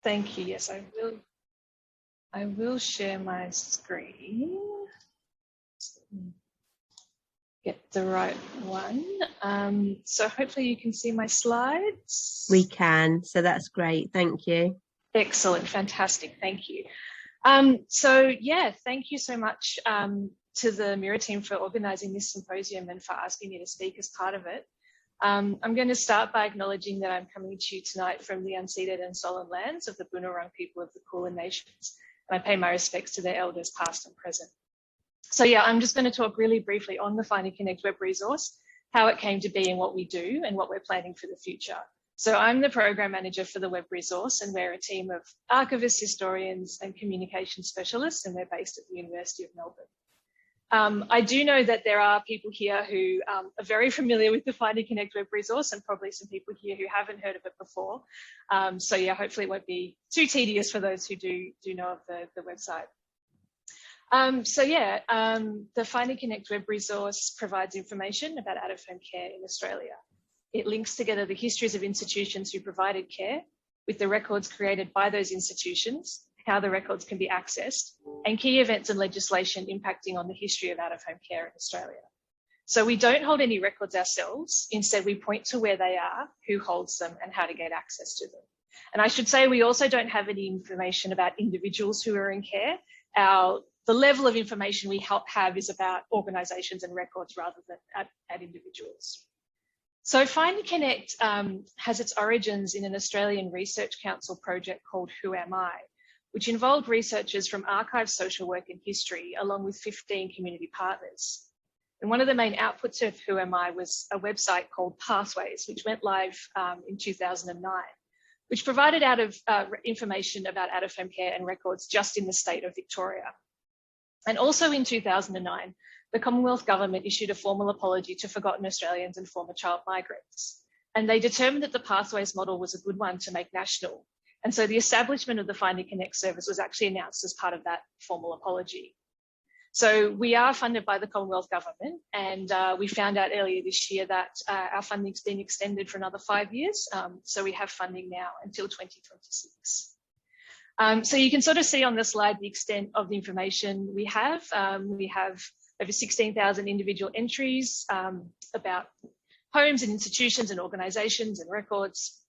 Thank you. Yes, I will share my screen. Get the right one. So hopefully you can see my slides. We can, so that's great. Thank you. Excellent, fantastic. Thank you. So yeah, thank you so much to the MIRRA team for organising this symposium and for asking me to speak as part of it. I'm going to start by acknowledging that I'm coming to you tonight from the unceded and stolen lands of the Boonwurrung people of the Kulin Nations, and I pay my respects to their elders past and present. So yeah, I'm just going to talk really briefly on the Finding Connect web resource, how it came to be and what we do and what we're planning for the future. So I'm the program manager for the web resource, and we're a team of archivists, historians and communication specialists, and we're based at the University of Melbourne. I do know that there are people here who are very familiar with the Finding Connect web resource, and probably some people here who haven't heard of it before. So yeah, hopefully it won't be too tedious for those who do know of the website. So yeah, the Finding Connect web resource provides information about out-of-home care in Australia. It links together the histories of institutions who provided care with the records created by those institutions, how the records can be accessed, and key events and legislation impacting on the history of out-of-home care in Australia. So we don't hold any records ourselves. Instead, we point to where they are, who holds them, and how to get access to them. And I should say we also don't have any information about individuals who are in care. The level of information we have is about organisations and records rather than at individuals. So Finding Connect has its origins in an Australian Research Council project called Who Am I?, which involved researchers from archive, social work and history, along with 15 community partners. And one of the main outputs of Who Am I? Was a website called Pathways, which went live in 2009, which provided information about out-of-home care and records just in the state of Victoria. And also in 2009, the Commonwealth Government issued a formal apology to forgotten Australians and former child migrants. And they determined that the Pathways model was a good one to make national. And so the establishment of the Finding Connect service was actually announced as part of that formal apology. So we are funded by the Commonwealth Government, and we found out earlier this year that our funding's been extended for another 5 years. So we have funding now until 2026. So you can sort of see on the slide the extent of the information we have. We have over 16,000 individual entries about homes and institutions and organisations and records.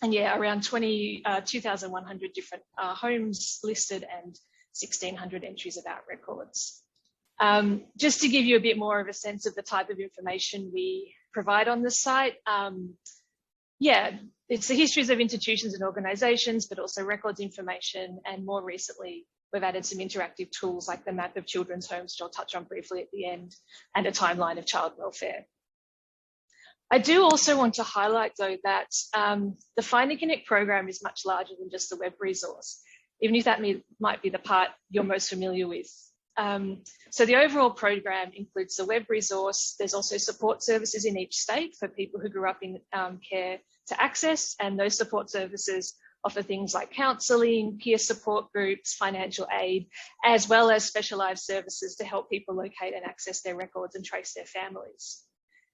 And yeah, around 2,100 different homes listed and 1,600 entries about records. Just to give you a bit more of a sense of the type of information we provide on the site, yeah, it's the histories of institutions and organisations, but also records information. And more recently, we've added some interactive tools like the map of children's homes, which I'll touch on briefly at the end, and a timeline of child welfare. I do also want to highlight, though, that the Finding Connect program is much larger than just the web resource, even if that might be the part you're most familiar with. So the overall program includes the web resource. There's also support services in each state for people who grew up in care to access, and those support services offer things like counselling, peer support groups, financial aid, as well as specialised services to help people locate and access their records and trace their families.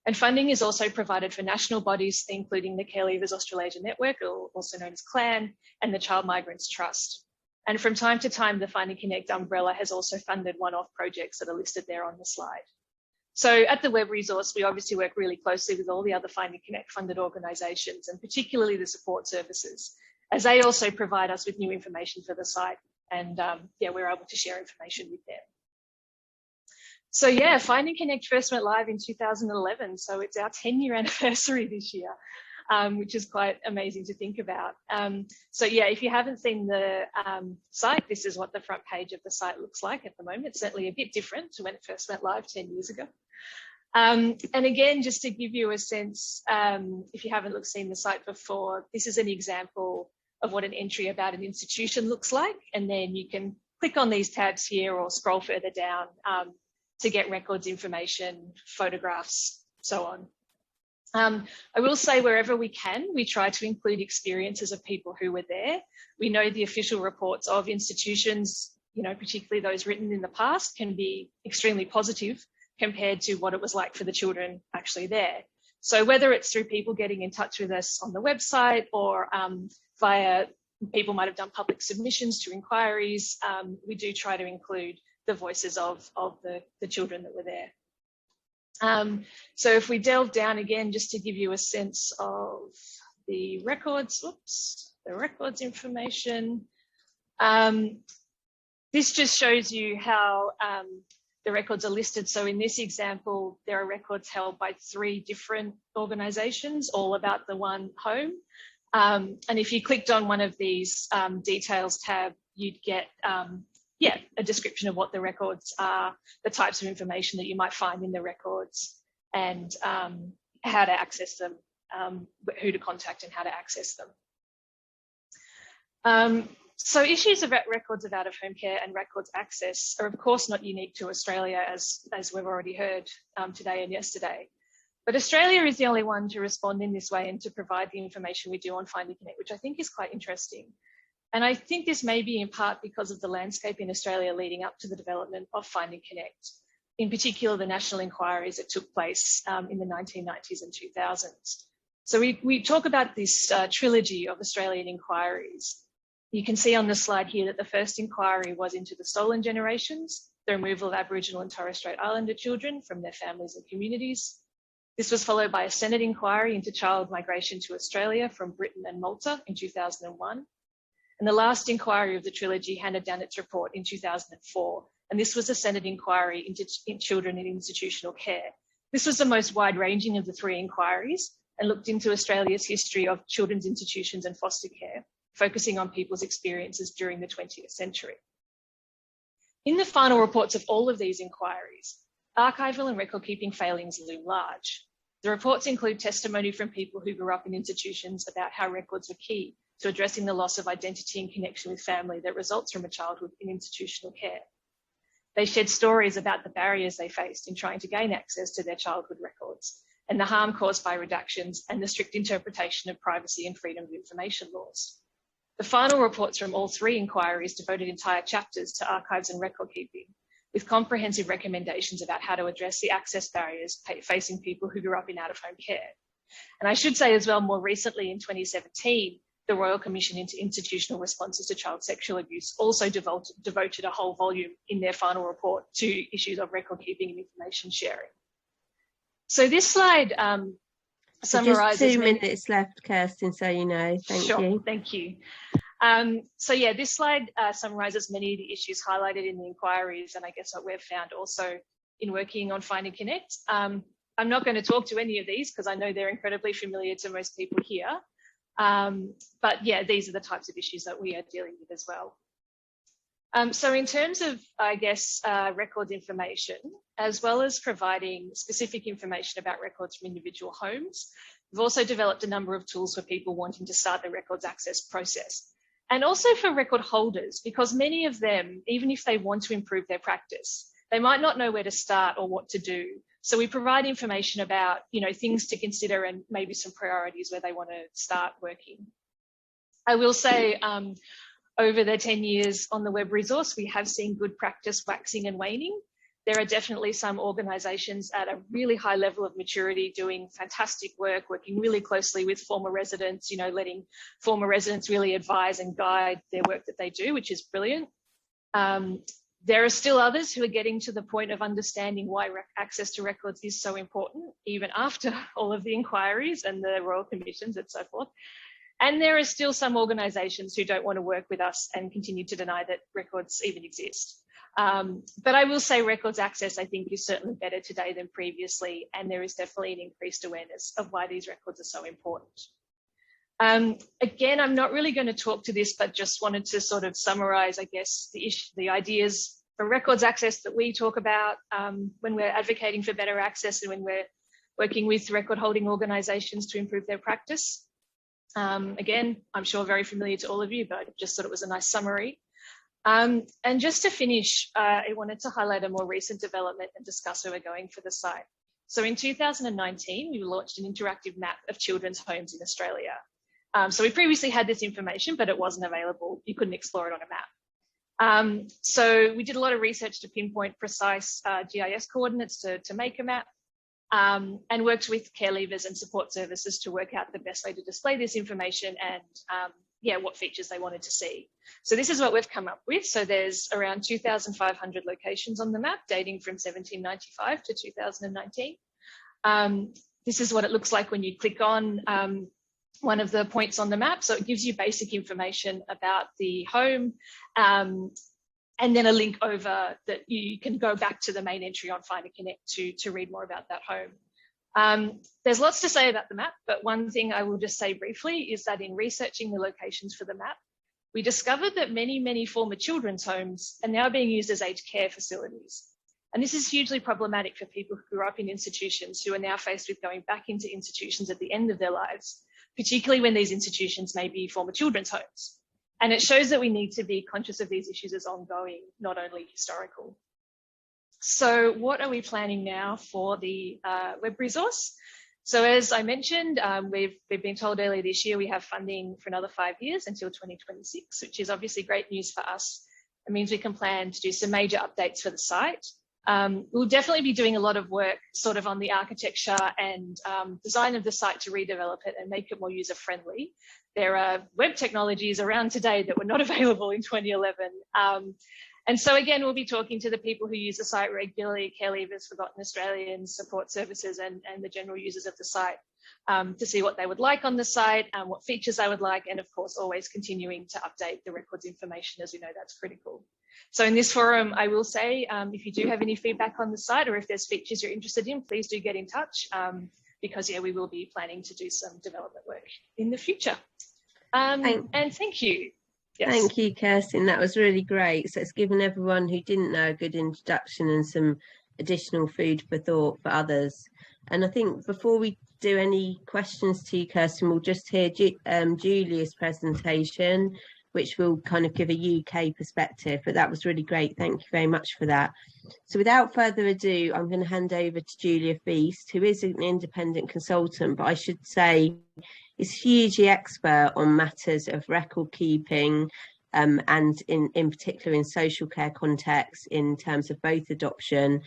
And funding is also provided for national bodies, including the Care Leavers Australasia Network, also known as CLAN, and the Child Migrants Trust. And from time to time, the Finding Connect umbrella has also funded one-off projects that are listed there on the slide. So at the web resource, we obviously work really closely with all the other Finding Connect funded organisations, and particularly the support services, as they also provide us with new information for the site. And yeah, we're able to share information with them. So yeah, Finding Connect first went live in 2011. So it's our 10-year anniversary this year, which is quite amazing to think about. So yeah, if you haven't seen the site, this is what the front page of the site looks like at the moment. It's certainly a bit different to when it first went live 10 years ago. And again, just to give you a sense, if you haven't seen the site before, this is an example of what an entry about an institution looks like. And then you can click on these tabs here or scroll further down to get records information, photographs, so on. I will say wherever we can, we try to include experiences of people who were there. We know the official reports of institutions, you know, particularly those written in the past, can be extremely positive compared to what it was like for the children actually there. So whether it's through people getting in touch with us on the website or via people might have done public submissions to inquiries. We do try to include the voices of the children that were there. So if we delve down again, just to give you a sense of the records, the records information. This just shows you how the records are listed. So in this example, there are records held by 3 different organisations, all about the one home. And if you clicked on one of these details tab, you'd get a description of what the records are, the types of information that you might find in the records, and how to access them, who to contact and how to access them. So issues about records of out-of-home care and records access are of course not unique to Australia, as we've already heard today and yesterday. But Australia is the only one to respond in this way and to provide the information we do on Find and Connect, which I think is quite interesting. And I think this may be in part because of the landscape in Australia leading up to the development of Find and Connect, in particular the national inquiries that took place in the 1990s and 2000s. So we talk about this trilogy of Australian inquiries. You can see on the slide here that the first inquiry was into the stolen generations, the removal of Aboriginal and Torres Strait Islander children from their families and communities. This was followed by a Senate inquiry into child migration to Australia from Britain and Malta in 2001. And the last inquiry of the trilogy handed down its report in 2004. And this was a Senate inquiry into children in institutional care. This was the most wide-ranging of the 3 inquiries and looked into Australia's history of children's institutions and foster care, focusing on people's experiences during the 20th century. In the final reports of all of these inquiries, archival and record-keeping failings loom large. The reports include testimony from people who grew up in institutions about how records were key to addressing the loss of identity and connection with family that results from a childhood in institutional care. They shared stories about the barriers they faced in trying to gain access to their childhood records and the harm caused by redactions and the strict interpretation of privacy and freedom of information laws. The final reports from all 3 inquiries devoted entire chapters to archives and record keeping, with comprehensive recommendations about how to address the access barriers facing people who grew up in out-of-home care. And I should say as well, more recently in 2017, the Royal Commission into Institutional Responses to Child Sexual Abuse also devoted a whole volume in their final report to issues of record keeping and information sharing. So this slide summarises... Just 2 minutes left, Kirsten, so you know. Thank you. Thank you. So yeah, this slide summarises many of the issues highlighted in the inquiries, and I guess what we've found also in working on Find and Connect. I'm not going to talk to any of these because I know they're incredibly familiar to most people here. But yeah, these are the types of issues that we are dealing with as well. So in terms of, I guess, records information, as well as providing specific information about records from individual homes, we've also developed a number of tools for people wanting to start the records access process. And also for record holders, because many of them, even if they want to improve their practice, they might not know where to start or what to do. So we provide information about, things to consider and maybe some priorities where they want to start working. I will say, over the 10 years on the web resource, we have seen good practice waxing and waning. There are definitely some organisations at a really high level of maturity doing fantastic work, working really closely with former residents, letting former residents really advise and guide their work that they do, which is brilliant. There are still others who are getting to the point of understanding why access to records is so important, even after all of the inquiries and the Royal Commissions and so forth. And there are still some organisations who don't want to work with us and continue to deny that records even exist. But I will say records access, I think, is certainly better today than previously, and there is definitely an increased awareness of why these records are so important. Again, I'm not really going to talk to this, but just wanted to sort of summarise, I guess, the ideas for records access that we talk about when we're advocating for better access and when we're working with record holding organisations to improve their practice. Again, I'm sure very familiar to all of you, but I just thought it was a nice summary. And just to finish, I wanted to highlight a more recent development and discuss where we're going for the site. So in 2019, we launched an interactive map of children's homes in Australia. So we previously had this information, but it wasn't available. You couldn't explore it on a map. So we did a lot of research to pinpoint precise GIS coordinates to make a map, and worked with care leavers and support services to work out the best way to display this information and what features they wanted to see. So this is what we've come up with. So there's around 2,500 locations on the map dating from 1795 to 2019. This is what it looks like when you click on one of the points on the map. So it gives you basic information about the home, and then a link over that you can go back to the main entry on Find and Connect to read more about that home. There's lots to say about the map, but one thing I will just say briefly is that in researching the locations for the map, we discovered that many former children's homes are now being used as aged care facilities. And this is hugely problematic for people who grew up in institutions who are now faced with going back into institutions at the end of their lives, particularly when these institutions may be former children's homes. And it shows that we need to be conscious of these issues as ongoing, not only historical. So what are we planning now for the web resource? So as I mentioned, we've been told earlier this year we have funding for another 5 years until 2026, which is obviously great news for us. It means we can plan to do some major updates for the site. We'll definitely be doing a lot of work sort of on the architecture and design of the site to redevelop it and make it more user-friendly. There are web technologies around today that were not available in 2011. And so again, we'll be talking to the people who use the site regularly, care leavers, forgotten Australians, support services, and the general users of the site to see what they would like on the site and what features they would like. And of course, always continuing to update the records information, as we know that's critical. So in this forum, I will say, if you do have any feedback on the site or if there's features you're interested in, please do get in touch because we will be planning to do some development work in the future. And thank you. Yes. Thank you, Kirsten. That was really great. So it's given everyone who didn't know a good introduction and some additional food for thought for others. And I think before we do any questions to you, Kirsten, we'll just hear Julia's presentation, which will kind of give a UK perspective. But that was really great. Thank you very much for that. So without further ado, I'm going to hand over to Julia Feast, who is an independent consultant, but I should say is hugely expert on matters of record keeping and in particular in social care context in terms of both adoption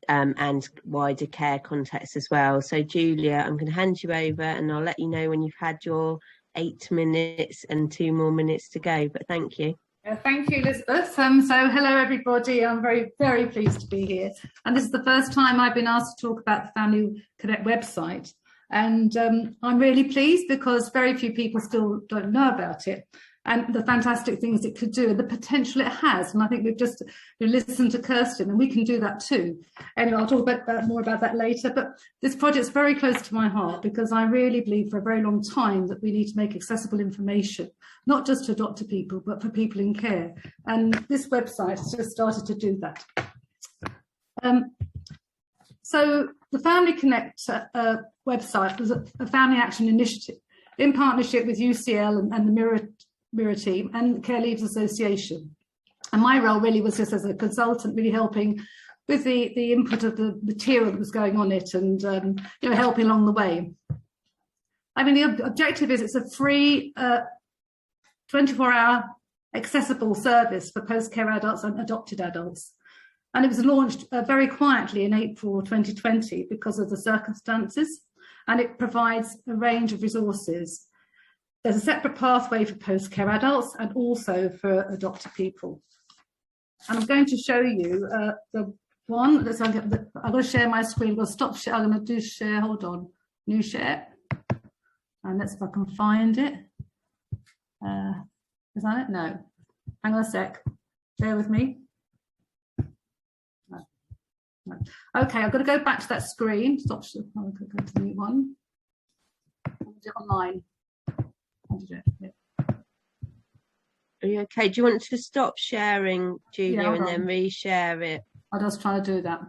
and wider care context as well. So Julia, I'm going to hand you over and I'll let you know when you've had your 8 minutes and 2 more minutes to go, but thank you. Thank you, Elizabeth. So hello everybody, I'm very pleased to be here, and this is the first time I've been asked to talk about the Family Connect website, and I'm really pleased because very few people still don't know about it and the fantastic things it could do and the potential it has. And I think we've just listened to Kirsten and we can do that too. Anyway, I'll talk more about that later, but this project's very close to my heart because I really believe for a very long time that we need to make accessible information, not just to adopted people, but for people in care. And this website has just started to do that. So the Family Connect website was a family action initiative in partnership with UCL and the MIRRA team and the Care Leavers Association. And my role really was just as a consultant, really helping with the input of the material that was going on it and helping along the way. I mean, the objective is it's a free 24-hour accessible service for post-care adults and adopted adults. And it was launched very quietly in April 2020 because of the circumstances, and it provides a range of resources. There's a separate pathway for post-care adults and also for adopted people. And I'm going to show you the one that's I'm going to share my screen. We'll stop share. I'm going to do share. Hold on, new share, and let's see if I can find it. Is that it? No. Hang on a sec. Bear with me. No. Okay, I've got to go back to that screen. Stop. I'll go to the new one. I'll do it online. Are you okay? Do you want to stop sharing, Julia, and then reshare it? I'll just try to do that.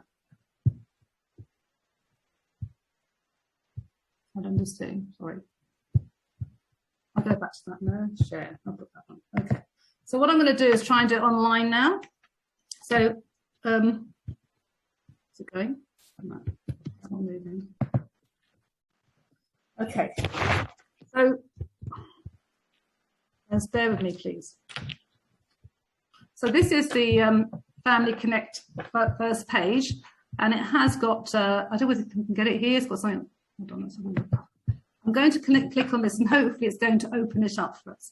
I don't understand. Sorry. I'll go back to that. No, share. I'll put that on. Okay. So what I'm going to do is try and do it online now. So, is it going? I'm moving. Okay. So, just bear with me, please. So this is the Family Connect first page, and it has got, I don't know if you can get it here, it's got something, hold on, I'm going to click on this and hopefully it's going to open it up for us.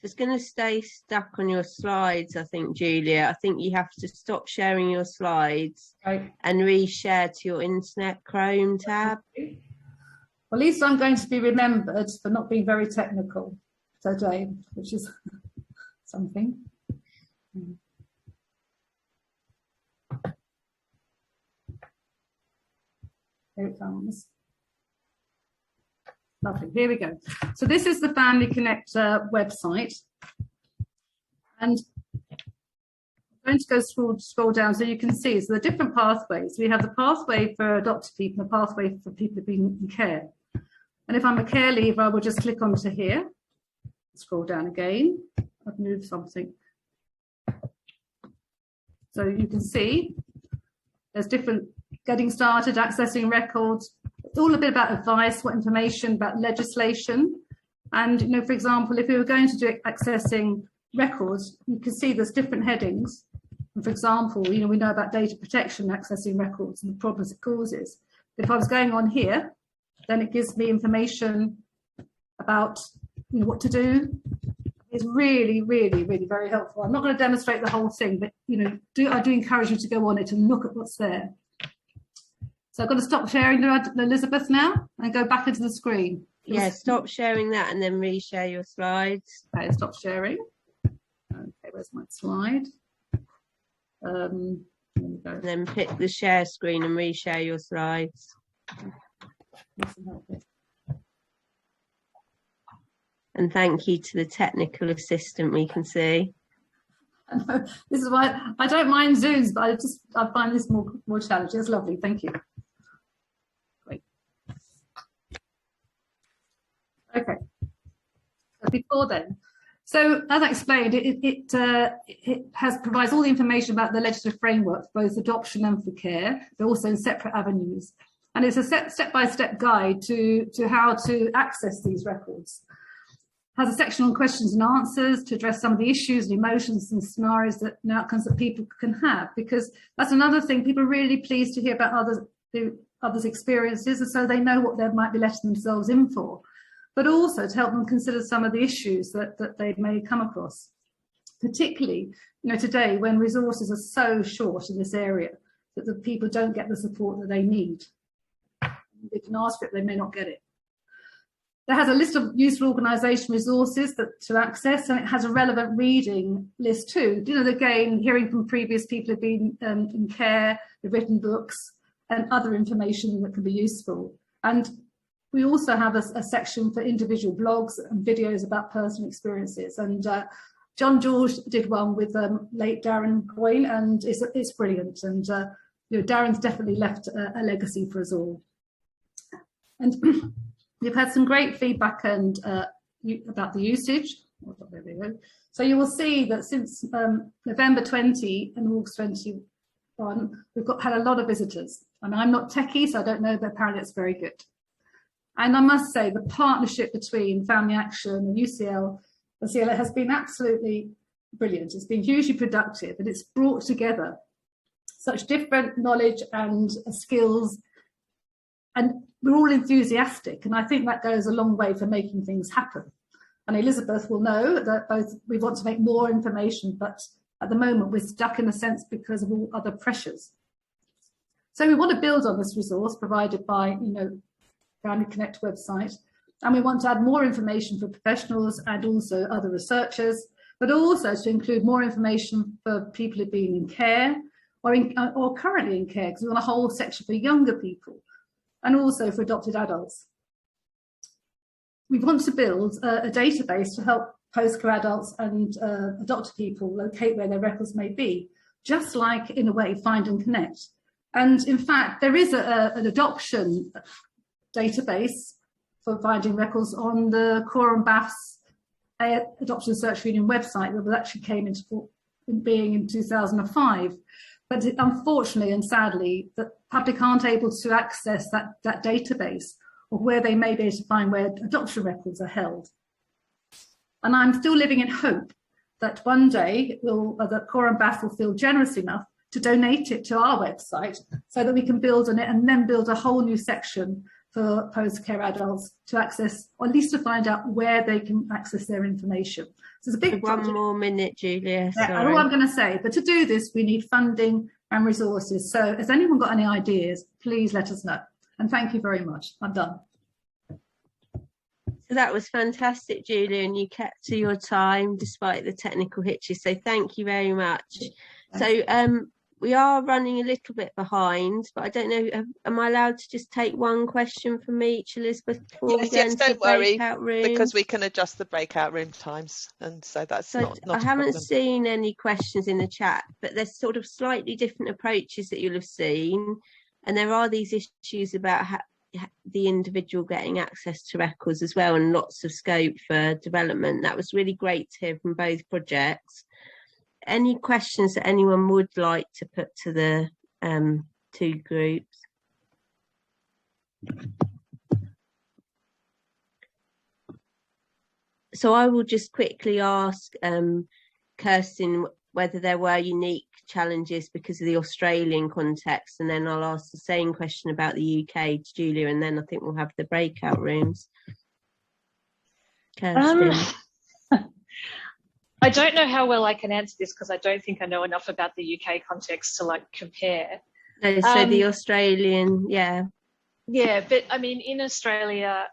It's going to stay stuck on your slides, I think, Julia. I think you have to stop sharing your slides and reshare to your Internet Chrome tab. Well, at least I'm going to be remembered for not being very technical today, which is something. Here it comes. Lovely, here we go. So this is the Family Connector website. And I'm going to go scroll down so you can see. So the different pathways. We have the pathway for adopted people, the pathway for people being in care. And if I'm a care leaver, I will just click onto here. Scroll down again. I've moved something. So you can see there's different getting started, accessing records. It's all a bit about advice, what information about legislation. And, you know, for example, if we were going to do accessing records, you can see there's different headings. And for example, you know, we know about data protection, accessing records and the problems it causes. If I was going on here, then it gives me information about, you know, what to do. It's really, really, really very helpful. I'm not going to demonstrate the whole thing, but, you know, I do encourage you to go on it and look at what's there. So I've got to stop sharing, Elizabeth, now and go back into the screen. Yeah, stop sharing that and then reshare your slides. Okay, stop sharing. Okay, where's my slide? There we go. And then pick the share screen and reshare your slides. And thank you to the technical assistant we can see. This is why I don't mind Zooms, but I find this more challenging. It's lovely, thank you. Great. Okay. So before then, so as I explained, it provides all the information about the legislative framework, both adoption and for care, but also in separate avenues. And it's a step-by-step guide to how to access these records. Has a section on questions and answers to address some of the issues and emotions and scenarios and outcomes that people can have, because that's another thing. People are really pleased to hear about others' experiences, and so they know what they might be letting themselves in for, but also to help them consider some of the issues that they may come across, particularly, you know, today when resources are so short in this area that the people don't get the support that they need. They can ask for it, they may not get it. There has a list of useful organisation resources to access, and it has a relevant reading list too. You know, again, hearing from previous people who've been in care, who've written books, and other information that can be useful. And we also have a section for individual blogs and videos about personal experiences. And John George did one with late Darren Coyne, and it's brilliant. And you know, Darren's definitely left a legacy for us all. And we've had some great feedback and about the usage. There we go. So you will see that since November 20 and August 21, we've had a lot of visitors. I mean, I'm not techie, so I don't know, but apparently it's very good. And I must say, the partnership between Family Action and UCL and CLA has been absolutely brilliant. It's been hugely productive, and it's brought together such different knowledge and skills, and we're all enthusiastic, and I think that goes a long way for making things happen. And Elizabeth will know that both we want to make more information, but at the moment we're stuck in a sense because of all other pressures. So we want to build on this resource provided by, you know, Family Connect website, and we want to add more information for professionals and also other researchers, but also to include more information for people who've been in care or currently in care, because we want a whole section for younger people, and also for adopted adults. We want to build a database to help post-care adults and adopted people locate where their records may be, just like, in a way, Find and Connect. And in fact, there is an adoption database for finding records on the Cora and Bath's Adoption Search Union website that actually came into being in 2005. But unfortunately and sadly, the public aren't able to access that database, or where they may be able to find where adoption records are held. And I'm still living in hope that one day that Cora and Bath will feel generous enough to donate it to our website so that we can build on it and then build a whole new section for post-care adults to access, or at least to find out where they can access their information. So it's a big project. One more minute, Julia. Yeah, sorry. all I'm going to say, but to do this, we need funding and resources. So has anyone got any ideas? Please let us know. And thank you very much. I'm done. So that was fantastic, Julia, and you kept to your time despite the technical hitches. So thank you very much. So we are running a little bit behind, but I don't know, am I allowed to just take one question from each, Elizabeth, before we go into the breakout room? Because we can adjust the breakout room times, and so that's not I haven't seen any questions in the chat, but there's sort of slightly different approaches that you'll have seen, and there are these issues about the individual getting access to records as well, and lots of scope for development. That was really great to hear from both projects. Any questions that anyone would like to put to the two groups? So I will just quickly ask Kirsten whether there were unique challenges because of the Australian context, and then I'll ask the same question about the UK to Julia, and then I think we'll have the breakout rooms. Kirsten. I don't know how well I can answer this because I don't think I know enough about the UK context to like compare. No, so the Australian, yeah. Yeah, but I mean, in Australia,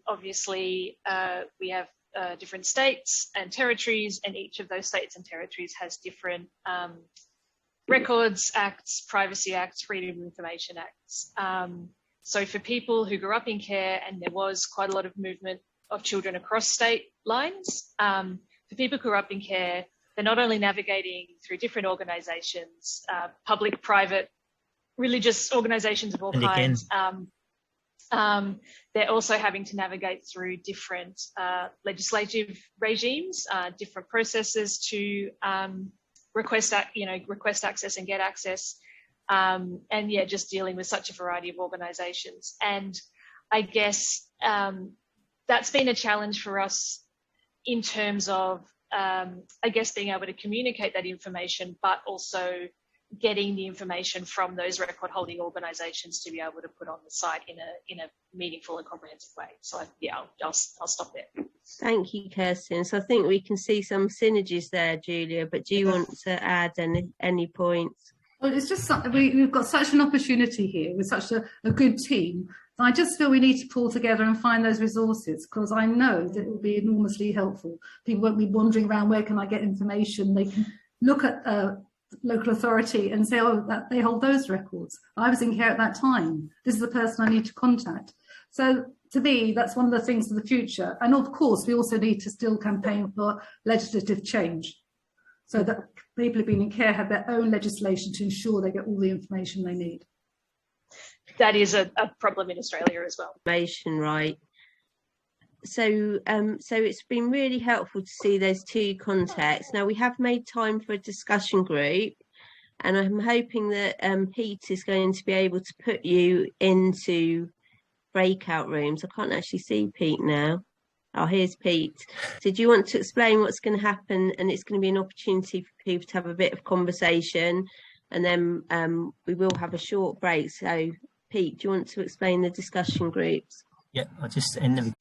obviously we have different states and territories, and each of those states and territories has different records acts, privacy acts, freedom of information acts. So for people who grew up in care, and there was quite a lot of movement of children across state lines, for people who grew up in care, they're not only navigating through different organisations, public, private, religious organisations of all kinds. They're also having to navigate through different legislative regimes, different processes to request access and get access, and yeah, just dealing with such a variety of organisations. And I guess that's been a challenge for us in terms of, I guess, being able to communicate that information, but also getting the information from those record holding organisations to be able to put on the site in a meaningful and comprehensive way. So yeah, I'll stop there. Thank you, Kirsten. So I think we can see some synergies there, Julia, but do you want to add any points? Well, it's just we've got such an opportunity here with such a good team. I just feel we need to pull together and find those resources, because I know that it will be enormously helpful. People won't be wandering around, where can I get information? They can look at local authority and say, oh, that they hold those records. I was in care at that time. This is the person I need to contact. So to me, that's one of the things for the future. And of course, we also need to still campaign for legislative change, so that people who've been in care have their own legislation to ensure they get all the information they need. That is a problem in Australia as well. Right. So it's been really helpful to see those two contexts. Now we have made time for a discussion group, and I'm hoping that Pete is going to be able to put you into breakout rooms. I can't actually see Pete now. Oh, here's Pete. So do you want to explain what's going to happen? And it's going to be an opportunity for people to have a bit of conversation, and then we will have a short break. So Pete, do you want to explain the discussion groups? Yeah, I'll just, in the